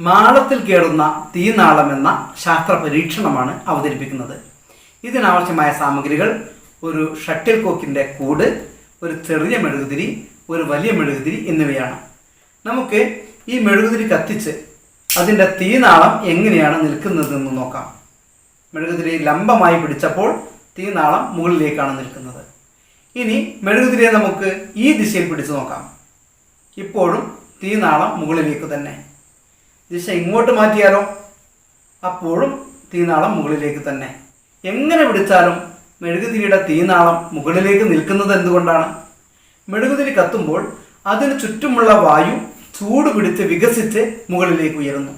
മാളത്തിൽ കേറുന്ന തീനാളം എന്ന ശാസ്ത്ര പരീക്ഷണമാണ് അവതരിപ്പിക്കുന്നത്. ഇതിനാവശ്യമായ സാമഗ്രികൾ ഒരു ഷട്ടിൽ കോക്കിൻ്റെ കൂട്, ഒരു ചെറിയ മെഴുകുതിരി, ഒരു വലിയ മെഴുകുതിരി എന്നിവയാണ്. നമുക്ക് ഈ മെഴുകുതിരി കത്തിച്ച് അതിൻ്റെ തീനാളം എങ്ങനെയാണ് നിൽക്കുന്നതെന്ന് നോക്കാം. മെഴുകുതിരി ലംബമായി പിടിച്ചപ്പോൾ തീനാളം മുകളിലേക്കാണ് നിൽക്കുന്നത്. ഇനി മെഴുകുതിരിയെ നമുക്ക് ഈ ദിശയിൽ പിടിച്ചു നോക്കാം. ഇപ്പോഴും തീനാളം മുകളിലേക്ക് തന്നെ. ദിശ ഇങ്ങോട്ട് മാറ്റിയാലോ? അപ്പോഴും തീനാളം മുകളിലേക്ക് തന്നെ. എങ്ങനെ പിടിച്ചാലും മെഴുകുതിരിയുടെ തീനാളം മുകളിലേക്ക് നിൽക്കുന്നത് എന്തുകൊണ്ടാണ്? മെഴുകുതിരി കത്തുമ്പോൾ അതിന് ചുറ്റുമുള്ള വായു ചൂട് പിടിച്ച് വികസിച്ച് മുകളിലേക്ക് ഉയരുന്നു.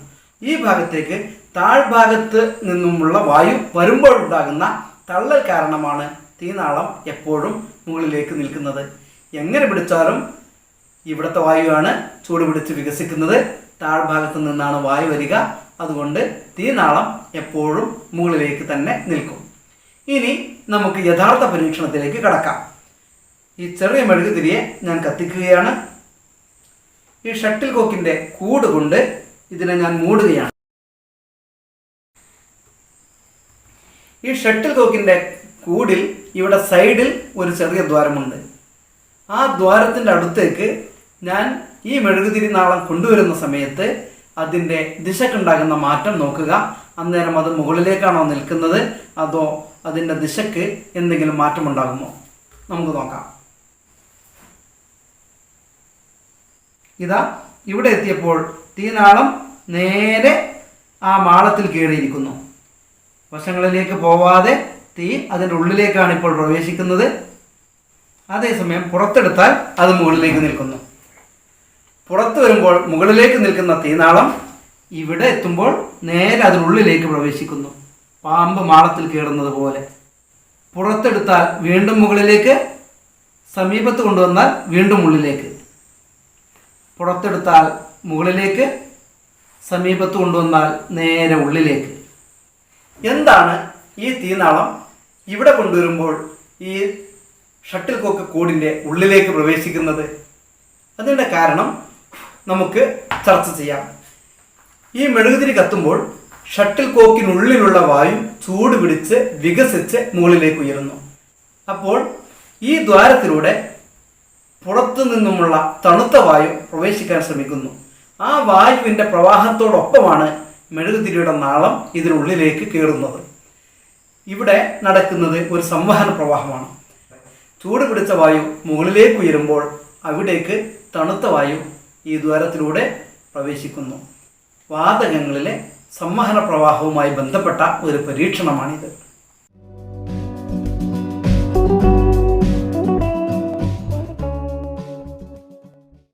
ഈ ഭാഗത്തേക്ക് താഴ്ഭാഗത്ത് നിന്നുമുള്ള വായു വരുമ്പോഴുണ്ടാകുന്ന തള്ളൽ കാരണമാണ് തീനാളം എപ്പോഴും മുകളിലേക്ക് നിൽക്കുന്നത്. എങ്ങനെ പിടിച്ചാലും ഇവിടുത്തെ വായുവാണ് ചൂട് പിടിച്ച് വികസിക്കുന്നത്. താഴ്ഭാഗത്ത് നിന്നാണ് വായു വരിക. അതുകൊണ്ട് തീനാളം എപ്പോഴും മുകളിലേക്ക് തന്നെ നിൽക്കും. ഇനി നമുക്ക് യഥാർത്ഥ പരീക്ഷണത്തിലേക്ക് കടക്കാം. ഈ ചെറിയ മെഴുകുതിരിയെ ഞാൻ കത്തിക്കുകയാണ്. ഈ ഷട്ടിൽ കോക്കിൻ്റെ കൂട് കൊണ്ട് ഇതിനെ ഞാൻ മൂടുകയാണ്. ഈ ഷട്ടിൽ കോക്കിൻ്റെ കൂടിൽ ഇവിടെ സൈഡിൽ ഒരു ചെറിയ ദ്വാരമുണ്ട്. ആ ദ്വാരത്തിൻ്റെ അടുത്തേക്ക് ഞാൻ ഈ മെഴുകുതിരി നാളം കൊണ്ടുവരുന്ന സമയത്ത് അതിൻ്റെ ദിശക്കുണ്ടാകുന്ന മാറ്റം നോക്കുക. അന്നേരം അത് മുകളിലേക്കാണോ നിൽക്കുന്നത്, അതോ അതിൻ്റെ ദിശക്ക് എന്തെങ്കിലും മാറ്റമുണ്ടാകുമോ? നമുക്ക് നോക്കാം. ഇതാ ഇവിടെ എത്തിയപ്പോൾ തീനാളം നേരെ ആ മാളത്തിൽ കയറിയിരിക്കുന്നു. വശങ്ങളിലേക്ക് പോവാതെ തീ അതിൻ്റെ ഉള്ളിലേക്കാണ് ഇപ്പോൾ പ്രവേശിക്കുന്നത്. അതേസമയം പുറത്തെടുത്താൽ അത് മുകളിലേക്ക് നിൽക്കുന്നു. പുറത്തു വരുമ്പോൾ മുകളിലേക്ക് നിൽക്കുന്ന തീനാളം ഇവിടെ എത്തുമ്പോൾ നേരെ അതിനുള്ളിലേക്ക് പ്രവേശിക്കുന്നു. പാമ്പ് മാളത്തിൽ കയറുന്നത് പോലെ. പുറത്തെടുത്താൽ വീണ്ടും മുകളിലേക്ക്, സമീപത്ത് കൊണ്ടുവന്നാൽ വീണ്ടും ഉള്ളിലേക്ക്. പുറത്തെടുത്താൽ മുകളിലേക്ക്, സമീപത്ത് കൊണ്ടുവന്നാൽ നേരെ ഉള്ളിലേക്ക്. എന്താണ് ഈ തീനാളം ഇവിടെ കൊണ്ടുവരുമ്പോൾ ഈ ഷട്ടിൽ കോക്ക് കൂടിൻ്റെ ഉള്ളിലേക്ക് പ്രവേശിക്കുന്നത്? അതിൻ്റെ കാരണം നമുക്ക് ചർച്ച ചെയ്യാം. ഈ മെഴുകുതിരി കത്തുമ്പോൾ ഷട്ടിൽ കോക്കിനുള്ളിലുള്ള വായു ചൂട് പിടിച്ച് വികസിച്ച് മുകളിലേക്ക് ഉയരുന്നു. അപ്പോൾ ഈ ദ്വാരത്തിലൂടെ പുറത്തു നിന്നുമുള്ള തണുത്ത വായു പ്രവേശിക്കാൻ ശ്രമിക്കുന്നു. ആ വായുവിൻ്റെ പ്രവാഹത്തോടൊപ്പമാണ് മെഴുകുതിരിയുടെ നാളം ഇതിനുള്ളിലേക്ക് കയറുന്നത്. ഇവിടെ നടക്കുന്നത് ഒരു സംവഹന പ്രവാഹമാണ്. ചൂട് പിടിച്ച വായു മുകളിലേക്ക് ഉയരുമ്പോൾ അവിടേക്ക് തണുത്ത വായു ഈ ദ്വാരത്തിലൂടെ പ്രവേശിക്കുന്നു. വാതകങ്ങളിലെ സംവഹന പ്രവാഹവുമായി ബന്ധപ്പെട്ട ഒരു പരീക്ഷണമാണിത്.